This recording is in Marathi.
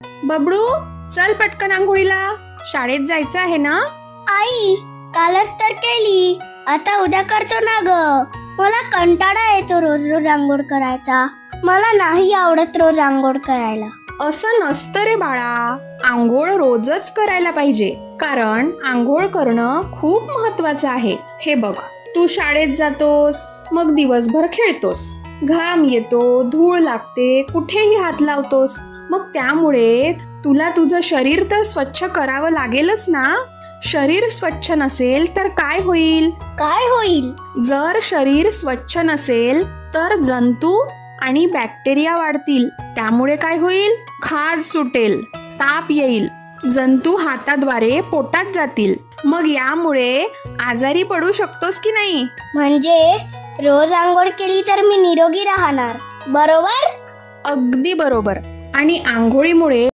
बबडू, चल पटकन आंघोळीला, शाळेत जायचं आहे ना? आई, कालच तर केली, आता उद्या करतो ना ग. मला कंटाळा येतो रोज रोज आंघोळ करायचा. मला नाही आवडत रोज आंघोळ करायला. असं नसतं रे बाळा, आंघोळ रोजच करायला पाहिजे, कारण आंघोळ करणं खूप महत्वाचं आहे. हे बघ, तू शाळेत जातोस, मग दिवसभर खेळतोस, घाम येतो, धूळ लागते, कुठेही हात लावतोस, मग त्यामुळे तुला तुझं शरीर तर स्वच्छ करावं लागेलच ना. शरीर स्वच्छ नसेल तर काय होईल? काय होईल? जर शरीर स्वच्छ नसेल तर जंतू आणि बॅक्टेरिया वाढतील. त्यामुळे काय होईल? खाज सुटेल, ताप येईल, जंतू हाताद्वारे पोटात जातील, मग यामुळे आजारी पडू शकतोस की नाही? म्हणजे रोज आंघोळ केली तर मी निरोगी राहणार, बरोबर? अगदी बरोबर. आणि आंघोळीमुळे